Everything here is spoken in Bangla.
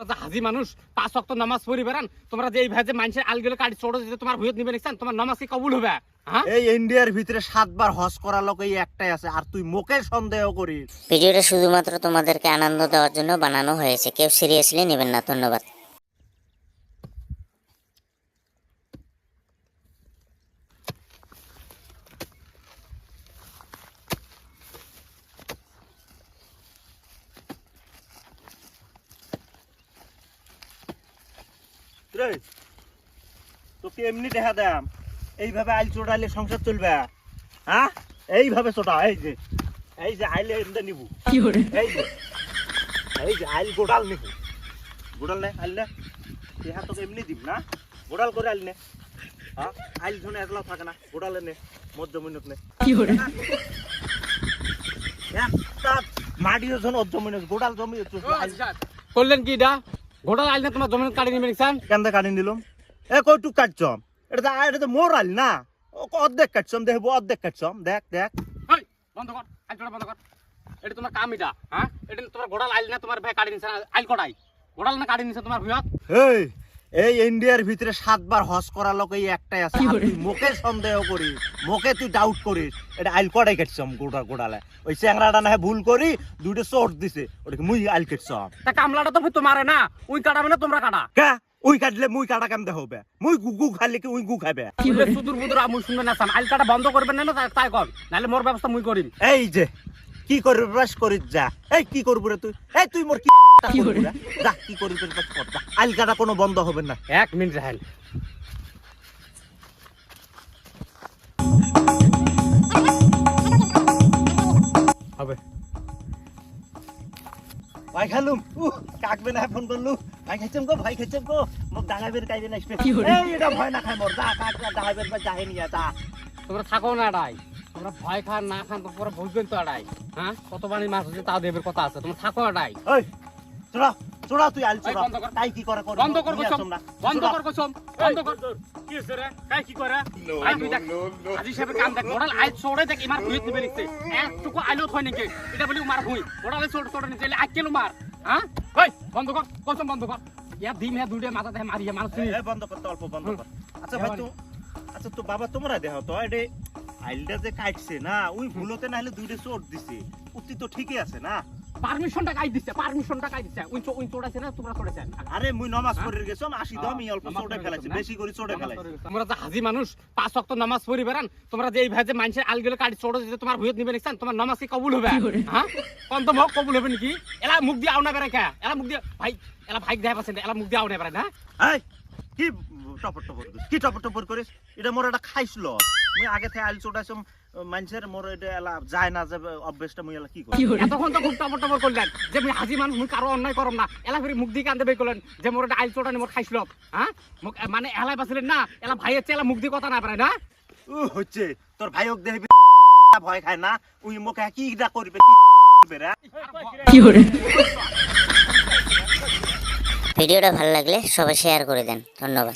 হাজি মানুষ 5 ওয়াক্ত নামাজ পড়ি বেরান তোমরা যে এই ভাজে মানুষের আলগুলো কাটি ছোট দিতে তোমার হুয়ত নিবে নিছেন তোমার নামাজ কি কবুল হবে? হ্যাঁ এই ইন্ডিয়ার ভিতরে 7 বার হজ করা লোক এই একটাই আছে আর তুই মোকে সন্দেহ করিস। ভিডিওটা শুধুমাত্র তোমাদেরকে আনন্দ দেওয়ার জন্য বানানো হয়েছে, কেউ সিরিয়াসলি নেবেন না। ধন্যবাদ। রে তোকে এমনি দেখা দাম এইভাবে আইল চোটাইলে সংসার চলবে? হ্যাঁ এইভাবে চোটা, এই যে আইলে এমনি নিবু, এই যে আইল গোড়াল নিবু, গোড়াল নে আইল নে দেখা তোকে এমনি দিব না, গোড়াল করে আইল নে। হ্যাঁ আইল ধনে একলা থাকে না, গোড়ালে নে মধ্যমিনত নে একটা মাটিও ধন অর্ধমিনত গোড়াল জমি করলেন কি এটা গোটা আইল না তোমার জমিন কাটি নিবে নিছেন কেন কাটি নিলাম? এ কইটুক কাটছম? এটা তো মোর আইল না, অর্ধেক কাটছম, দেখবো অর্ধেক কাটছম, দেখ দেখ। এই বন্ধ কর আইল ছোট বন্ধ কর, এটা তোমার কাম এটা। হ্যাঁ এটা তোমার গোড়াল আইল না তোমার ভাই কাটি নিছেন আইল কটাই গোড়াল না কাটি নিছেন তোমার হুয়ত? এই ইন্ডিয়ার ভিতরে 7 বার হজ করা লোক এই একটাই আছে আর তুই মোকে সন্দেহ করিস, মোকে তুই ডাউট করিস। এটা আইল কটাই কাটছম গোড়ালে? ওই চ্যাংরাটা না ভুল করি দুইটা চোট দিছে, ওটাকে মুই আইল কাটছম। তা কামলাটা তো তোমারে না, ওই কাটাবে না তোমরা কাটা কা ওই কাটলে মুই কাটা কেমতে হবে? মুই গু খাইলে কি ওই গু খাবে? সুদূর বুদুর আমুল শুনবে না আইল কাটা বন্ধ করবেন না তাই কর, নাহলে মোর ব্যবস্থা মুই করিম। এই যে কি করবি ব্রাশ করিস যা, এই কি করবি রে তুই? এই তুই মোর কি করবি রে? যা কি করবি তোর কাছে কর যা, আইল কাটা কোনো বন্ধ হবে না। 1 মিনিট রাহেন হবে। ভাই খালুম কাকবে না ফোন করলু, ভাই খাইছম গো, ভাই খাইছম গো, মোক ডাঙাইবের কাইবে না স্পেস। এই এটা ভয় না খাই মোর, যা কাক ডাঙাইবের বা যাহে নিয়া যা। তোমরা থাকো না আড়াই, তোমরা ভয় খান না খান তোমরা বুঝবেন তো আড়াই। হ্যাঁ কত বাণী মাছ হচ্ছে তাও দেবের কথা আছে, তোমরা থাকো আড়াই। ওই চড়া চড়া তুই আইল চড়া, বন্ধ কর। তাই কি করে কর বন্ধ কর কসম, বন্ধ কর কসম, বন্ধ কর। কি হইছে রে? কাই কি করে? আই তুই দেখ আজি সাহেবের কাম দেখ, গোড়াল আইল ছোড়ে দেখ ইমার হুইত নিবে নিছে একটুকু আইলো থই নাকি এটা বলি মার হুই গোড়ালে ছোড়ে নিছে আই কেলো মার। হ্যাঁ ওই বন্ধ কর কসম, বন্ধ কর। ইয়া দিম হে দুইটা মাথা দেখ মারিয়া মানুষ। এই বন্ধ কর তো, অল্প বন্ধ কর। আচ্ছা ভাই তো, আচ্ছা তো বাবা তোমরা দেখো তো এটা আইলটা যে কাটছে না ওই ভুলতে না হলে দুইটা চোট দিছে, উত্তি তো ঠিকই আছে না? পারমিশনটা কাই দিছে, পারমিশনটা কাই দিছে, উই চোড়াছে না তোমরা চোড়াছেন? আরে মুই নামাজ পড়ে গেছম 80 দাম ই অল্প চোটে ফেলাইছে, বেশি করে চোটে ফেলাইছে। তোমরা যে হাজি মানুষ 5 ওয়াক্ত নামাজ পড়ি বেরান তোমরা যে এই ভাজে মানুষের আলগুলো কাটি ছোট দিতে তোমার হুয়ত নিবে নিছেন তোমার নামাজ কি কবুল হবে? হ্যাঁ কোন তো মুখ কবুল হবে নাকি? এলা মুখ দিয়ে আও না বেরা কে? এলা মুখ দিয়ে ভাই এলা ভাই দেয়া পাছেন, এলা মুখ দিয়ে আও না বেরা না। এই কি টপর টপর করিস, কি টপর টপর করিস? এটা মোর এটা খাইছিল, মুই আগে থেকে আইল চোটাইছম মানুষের, মোর এটা এলা যায় না যে অভ্যাসটা মুই এলা কি করি? এতক্ষণ তো খুব টপর টপর করলেন যে মুই হাজি মানুষ মুই কারো অন্যায় করম না, এলা ফিরে মুখ দিয়ে কান্দে বের করলেন যে মোর এটা আইল চোটানি মোর খাইছিল। হ্যাঁ মানে এলাই পাছিলেন না, এলা ভাইয়ের চেলা মুখ দিয়ে কথা না পারে না। হচ্ছে তোর ভাইক দেখবি ভয় খায় না, ওই মুখে কিটা করবে কি করে। ভিডিওটা ভালো লাগলে সবাই শেয়ার করে দেন। ধন্যবাদ।